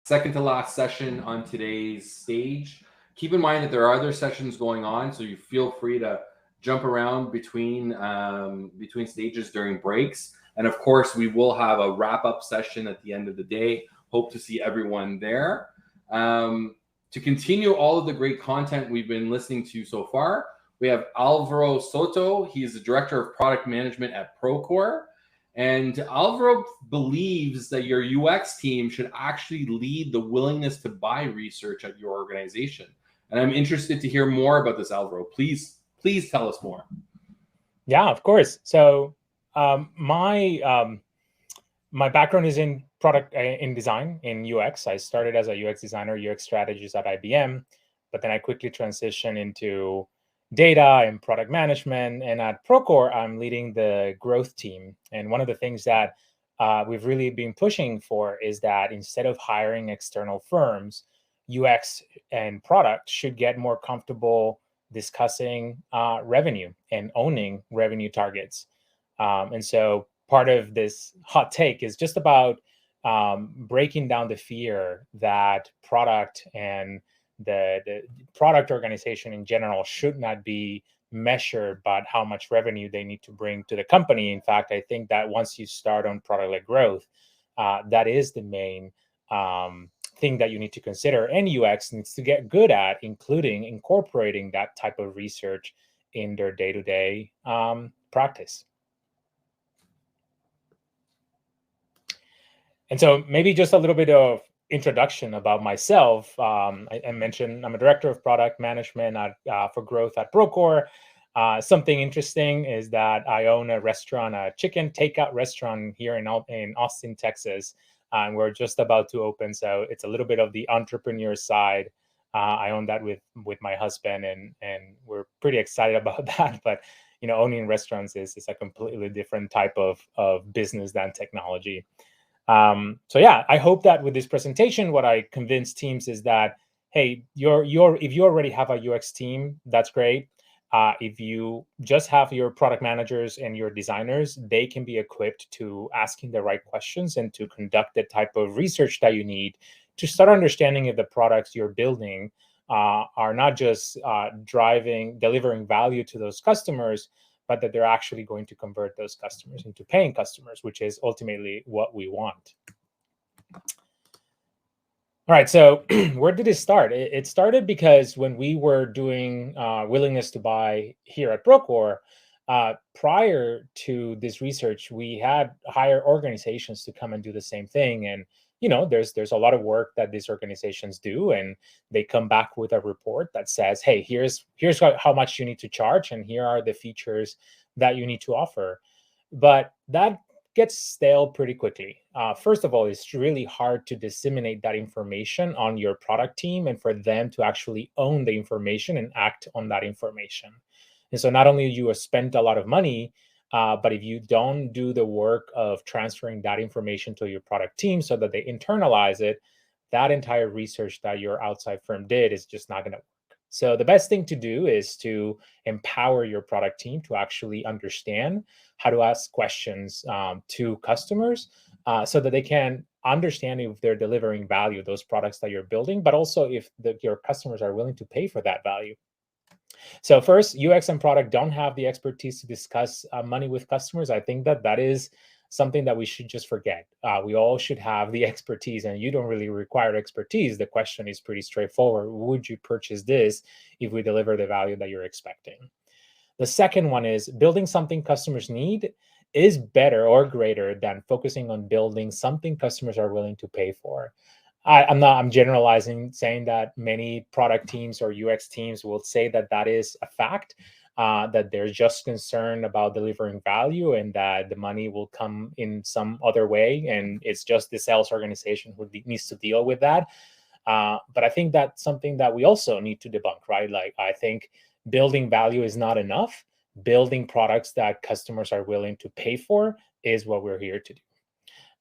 second to last session on today's stage. Keep in mind that there are other sessions going on, so you feel free to jump around between stages during breaks. And of course, we will have a wrap-up session at the end of the day. Hope to see everyone there. To continue all of the great content we've been listening to so far, we have Alvaro Soto. He is the Director of Product Management at Procore. And Alvaro believes that your UX team should actually lead the willingness to buy research at your organization. And I'm interested to hear more about this, Alvaro. Please tell us more. Yeah, of course. So my background is in product in design in UX. I started as a UX designer, UX strategist at IBM, but then I quickly transitioned into data and product management. And at Procore, I'm leading the growth team. And one of the things that we've really been pushing for is that instead of hiring external firms, UX and product should get more comfortable discussing revenue and owning revenue targets. And so part of this hot take is just about breaking down the fear that product and the product organization in general should not be measured by how much revenue they need to bring to the company. In fact, I think that once you start on product-led growth, that is the main thing that you need to consider, and UX needs to get good at, including incorporating that type of research in their day-to-day practice. And so maybe just a little bit of introduction about myself. I mentioned I'm a director of product management for growth at Procore. Something interesting is that I own a restaurant, a chicken takeout restaurant here in Austin, Texas. And we're just about to open. So it's a little bit of the entrepreneur side. I own that with my husband, and we're pretty excited about that. But owning restaurants is a completely different type of business than technology. So yeah, I hope that with this presentation, what I convince teams is that, hey, if you already have a UX team, that's great. If you just have your product managers and your designers, they can be equipped to asking the right questions and to conduct the type of research that you need to start understanding if the products you're building are not just delivering value to those customers, but that they're actually going to convert those customers into paying customers, which is ultimately what we want. All right, so where did it start? It started because when we were doing willingness to buy here at Procore, prior to this research, we had hire organizations to come and do the same thing. And there's a lot of work that these organizations do, and they come back with a report that says, hey, here's how much you need to charge, and here are the features that you need to offer. But that gets stale pretty quickly. First of all, it's really hard to disseminate that information on your product team and for them to actually own the information and act on that information. And so not only you have spent a lot of money, but if you don't do the work of transferring that information to your product team so that they internalize it, that entire research that your outside firm did is just not going to work. So the best thing to do is to empower your product team to actually understand how to ask questions to customers so that they can understand if they're delivering value, those products that you're building, but also if your customers are willing to pay for that value. So first, UX and product don't have the expertise to discuss money with customers. I think that is something that we should just forget. We all should have the expertise, and you don't really require expertise. The question is pretty straightforward. Would you purchase this if we deliver the value that you're expecting? The second one is building something customers need is better or greater than focusing on building something customers are willing to pay for. I'm generalizing, saying that many product teams or UX teams will say that is a fact, that they're just concerned about delivering value and that the money will come in some other way. And it's just the sales organization who needs to deal with that. But I think that's something that we also need to debunk, right? Like, I think building value is not enough. Building products that customers are willing to pay for is what we're here to do.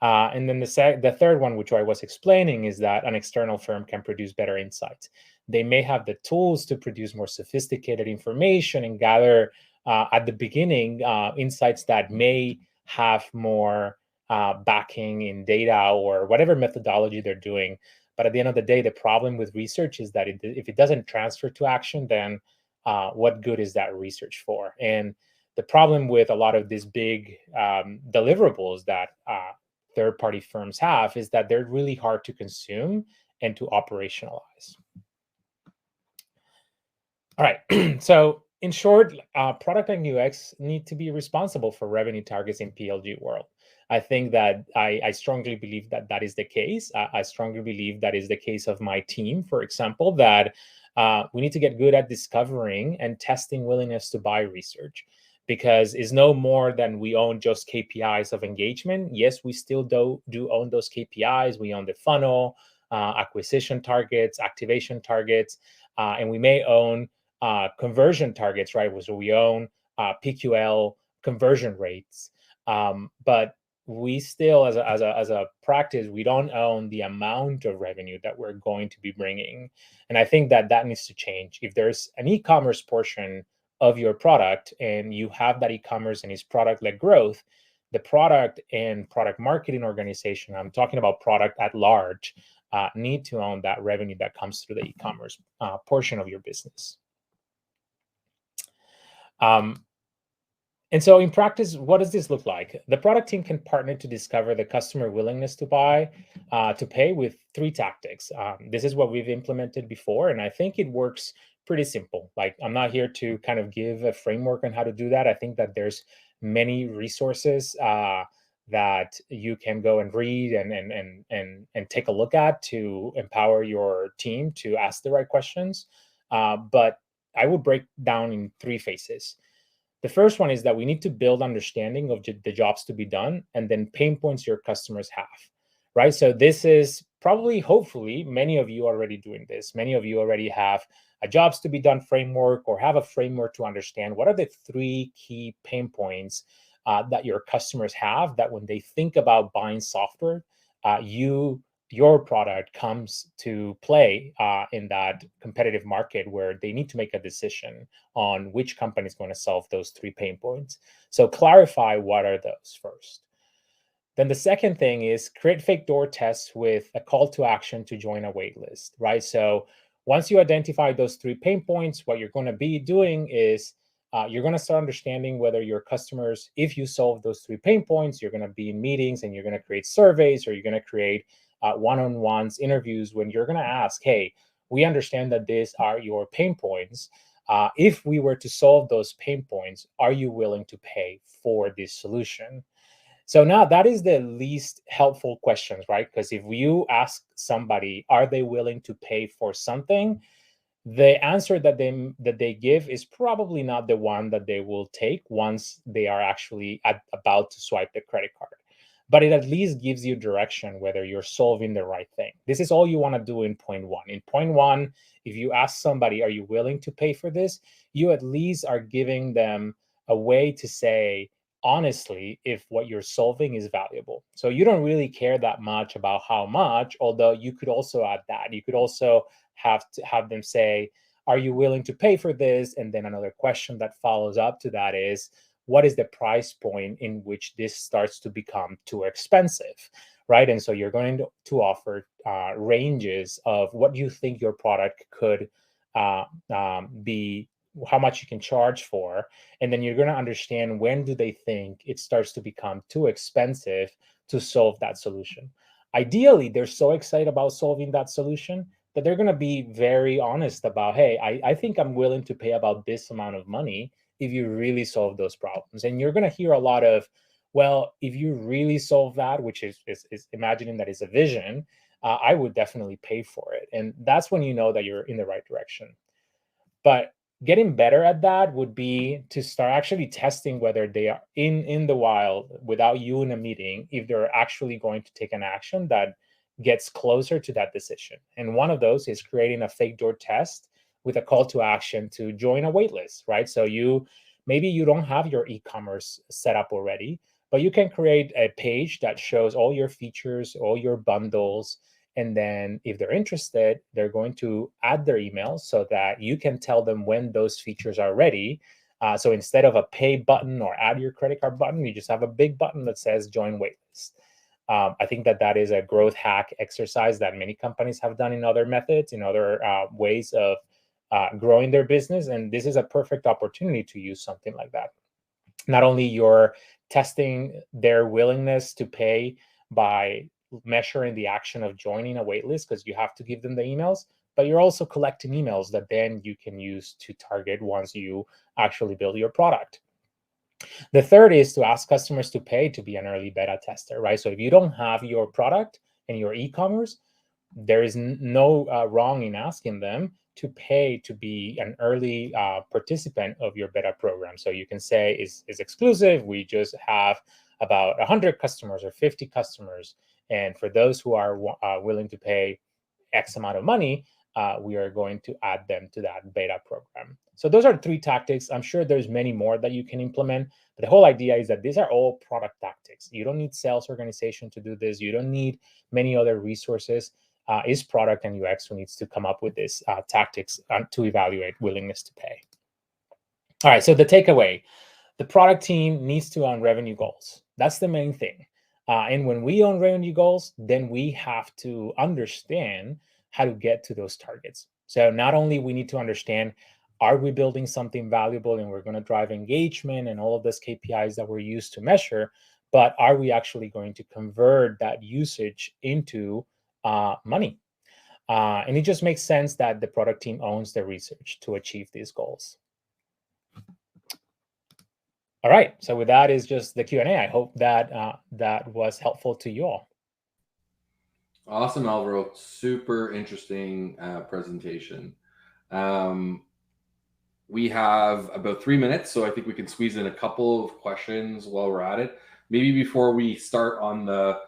And then the third one, which I was explaining, is that an external firm can produce better insights. They may have the tools to produce more sophisticated information and gather at the beginning insights that may have more backing in data or whatever methodology they're doing. But at the end of the day, the problem with research is that if it doesn't transfer to action, then what good is that research for? And the problem with a lot of these big deliverables that third-party firms have is that they're really hard to consume and to operationalize. All right. So in short, product and UX need to be responsible for revenue targets in PLG world. I think that I strongly believe that that is the case. I strongly believe that is the case of my team, for example, that we need to get good at discovering and testing willingness to buy research, because it's no more than we own just KPIs of engagement. Yes, we still do own those KPIs. We own the funnel, acquisition targets, activation targets, and we may own conversion targets, right? So we own PQL conversion rates, but we still, as a practice, we don't own the amount of revenue that we're going to be bringing. And I think that that needs to change. If there's an e-commerce portion of your product and you have that e-commerce and its product-led growth, the product and product marketing organization, I'm talking about product at large, need to own that revenue that comes through the e-commerce portion of your business. And so in practice, what does this look like? The product team can partner to discover the customer willingness to buy, to pay with 3 tactics. This is what we've implemented before, and I think it works pretty simple. Like, I'm not here to kind of give a framework on how to do that. I think that there's many resources that you can go and read and take a look at to empower your team to ask the right questions. But I would break down in 3 phases. The first one is that we need to build understanding of the jobs to be done and then pain points your customers have, right? So this is probably, hopefully, many of you are already doing this. Many of you already have a jobs to be done framework or have a framework to understand what are the 3 key pain points that your customers have, that when they think about buying software, your product comes to play in that competitive market where they need to make a decision on which company is going to solve those 3 pain points. So clarify what are those first. Then the second thing is create fake door tests with a call to action to join a wait list, right? So once you identify those 3 pain points, what you're going to be doing is you're going to start understanding whether your customers, if you solve those 3 pain points, you're going to be in meetings and you're going to create surveys, or you're going to create one-on-ones, interviews, when you're going to ask, hey, we understand that these are your pain points. If we were to solve those pain points, are you willing to pay for this solution? So now that is the least helpful questions, right? Because if you ask somebody, are they willing to pay for something? The answer that they give is probably not the one that they will take once they are actually about to swipe the credit card. But it at least gives you direction whether you're solving the right thing. This is all you want to do in point 1. In point 1, if you ask somebody, are you willing to pay for this? You at least are giving them a way to say, honestly, if what you're solving is valuable. So you don't really care that much about how much, although you could also add that. You could also have them say, are you willing to pay for this? And then another question that follows up to that is, what is the price point in which this starts to become too expensive, right? And so you're going to offer ranges of what you think your product could be, how much you can charge for. And then you're going to understand, when do they think it starts to become too expensive to solve that solution. Ideally, they're so excited about solving that solution that they're going to be very honest about, hey, I think I'm willing to pay about this amount of money if you really solve those problems. And you're going to hear a lot of, well, if you really solve that, which is imagining that is a vision, I would definitely pay for it. And that's when you know that you're in the right direction. But getting better at that would be to start actually testing whether they are in the wild, without you in a meeting, if they're actually going to take an action that gets closer to that decision. And one of those is creating a fake door test with a call to action to join a waitlist, right? So maybe you don't have your e-commerce set up already, but you can create a page that shows all your features, all your bundles. And then if they're interested, they're going to add their email so that you can tell them when those features are ready. So instead of a pay button or add your credit card button, you just have a big button that says join waitlist. I think that is a growth hack exercise that many companies have done in other methods, in other ways of growing their business. And this is a perfect opportunity to use something like that. Not only you're testing their willingness to pay by measuring the action of joining a waitlist, because you have to give them the emails, but you're also collecting emails that then you can use to target once you actually build your product. The third is to ask customers to pay to be an early beta tester, right? So if you don't have your product and your e-commerce, there is no wrong in asking them to pay to be an early participant of your beta program. So you can say is exclusive. We just have about 100 customers or 50 customers. And for those who are willing to pay X amount of money, we are going to add them to that beta program. So those are 3 tactics. I'm sure there's many more that you can implement, but the whole idea is that these are all product tactics. You don't need sales organization to do this. You don't need many other resources. Is product and UX who needs to come up with these tactics to evaluate willingness to pay. All right, so the takeaway, the product team needs to own revenue goals. That's the main thing. And when we own revenue goals, then we have to understand how to get to those targets. So not only we need to understand, are we building something valuable and we're going to drive engagement and all of those KPIs that we're used to measure, but are we actually going to convert that usage into money? And it just makes sense that the product team owns the research to achieve these goals. All right, so with that is just the Q&A. I hope that that was helpful to you all. Awesome, Alvaro. Super interesting presentation. We have about 3 minutes, so I think we can squeeze in a couple of questions while we're at it. Maybe before we start on the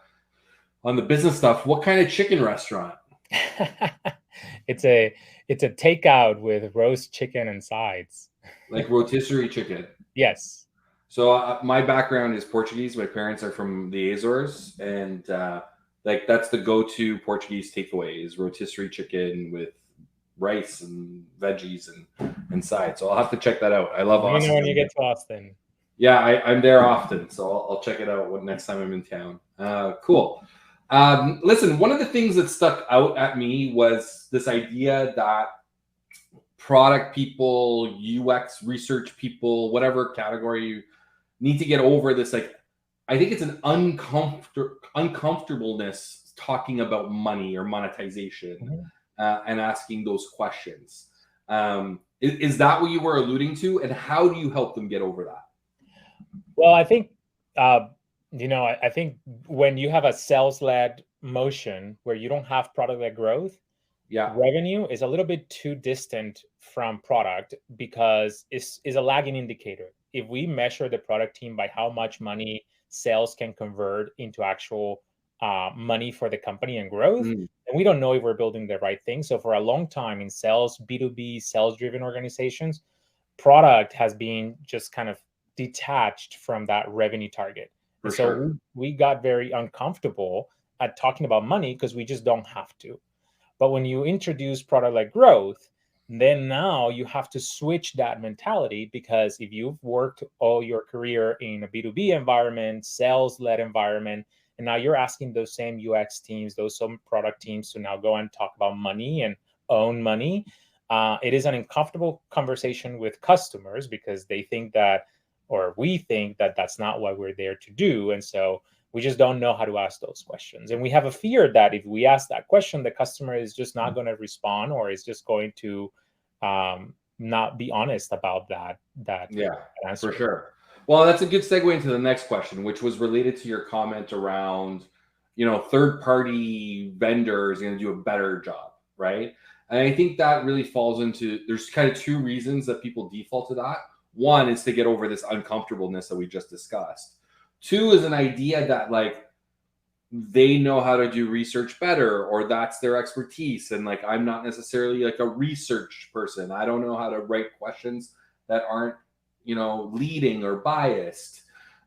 business stuff, what kind of chicken restaurant? It's a takeout with roast chicken and sides. Like rotisserie chicken. Yes. So my background is Portuguese. My parents are from the Azores, and like that's the go-to Portuguese takeaway is rotisserie chicken with rice and veggies and sides. So I'll have to check that out. I love Austin. You know when you get to Austin. Yeah, I'm there often, so I'll check it out next time I'm in town. Cool. Listen, one of the things that stuck out at me was this idea that product people, UX research people, whatever category you need to get over this. Like, I think it's an uncomfortableness talking about money or monetization and asking those questions. Is that what you were alluding to? And how do you help them get over that? Well, I think, I think when you have a sales-led motion where you don't have product-led growth, revenue is a little bit too distant from product because it's a lagging indicator. If we measure the product team by how much money sales can convert into actual money for the company and growth, and we don't know if we're building the right thing. So for a long time in sales, B2B, sales-driven organizations, product has been just kind of detached from that revenue target. And so we got very uncomfortable at talking about money because we just don't have to. But when you introduce product-led growth, then now you have to switch that mentality, because if you've worked all your career in a B2B environment, sales-led environment, and now you're asking those same UX teams, those some product teams to now go and talk about money and own money, it is an uncomfortable conversation with customers because they think that, or we think that that's not what we're there to do. And so we just don't know how to ask those questions. And we have a fear that if we ask that question, the customer is just not going to respond, or is just going to not be honest about that answer. For sure. Well, that's a good segue into the next question, which was related to your comment around, third-party vendors are going to do a better job, right? And I think that really falls into, there's kind of 2 reasons that people default to that. One is to get over this uncomfortableness that we just discussed. 2 is an idea that like they know how to do research better, or that's their expertise. And like, I'm not necessarily like a research person. I don't know how to write questions that aren't, leading or biased.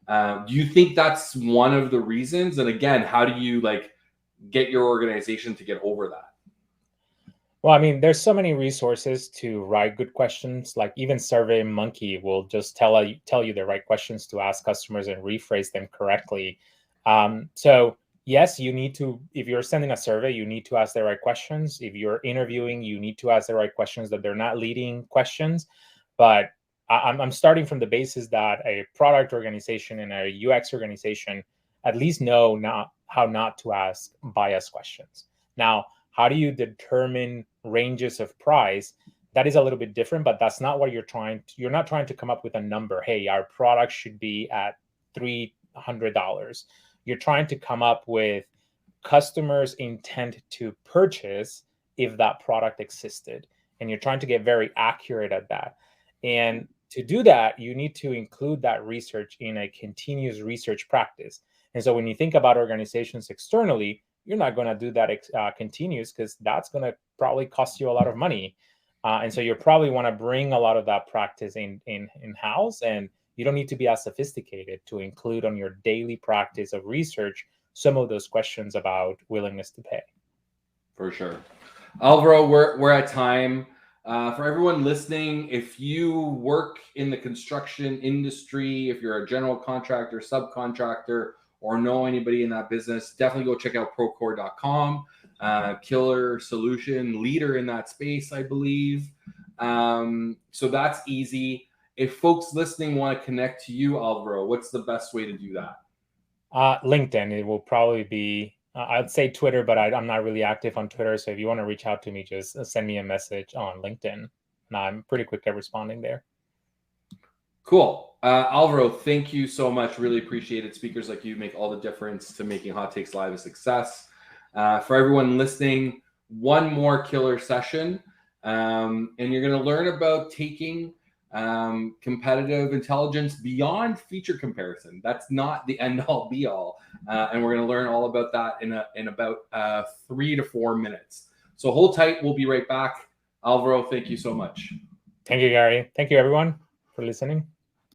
Do you think that's one of the reasons? And again, how do you like get your organization to get over that? Well, I mean, there's so many resources to write good questions. Like even SurveyMonkey will just tell you the right questions to ask customers and rephrase them correctly. So yes, you need to, if you're sending a survey, you need to ask the right questions. If you're interviewing, you need to ask the right questions, that they're not leading questions. But I'm starting from the basis that a product organization and a UX organization at least know how not to ask biased questions. Now, how do you determine ranges of price? That is a little bit different, but that's not what you're not trying to come up with a number. Hey, our product should be at $300. You're trying to come up with customers' intent to purchase if that product existed. And you're trying to get very accurate at that. And to do that, you need to include that research in a continuous research practice. And so when you think about organizations externally, you're not going to do that continuous, because that's going to probably cost you a lot of money. And so you probably want to bring a lot of that practice in-house, and you don't need to be as sophisticated to include on your daily practice of research some of those questions about willingness to pay. For sure. Alvaro, we're at time. For everyone listening, if you work in the construction industry, if you're a general contractor, subcontractor, or know anybody in that business, definitely go check out procore.com. Killer solution, leader in that space, I believe. So that's easy. If folks listening want to connect to you, Alvaro, what's the best way to do that? LinkedIn. It will probably be, I'd say Twitter, but I'm not really active on Twitter. So if you want to reach out to me, just send me a message on LinkedIn. And I'm pretty quick at responding there. Cool. Alvaro, thank you so much. Really appreciate it. Speakers like you make all the difference to making Hot Takes Live a success. For everyone listening, one more killer session. And you're going to learn about taking competitive intelligence beyond feature comparison. That's not the end all be all. And we're going to learn all about that in about 3 to 4 minutes. So hold tight. We'll be right back. Alvaro, thank you so much. Thank you, Gary. Thank you, everyone, for listening.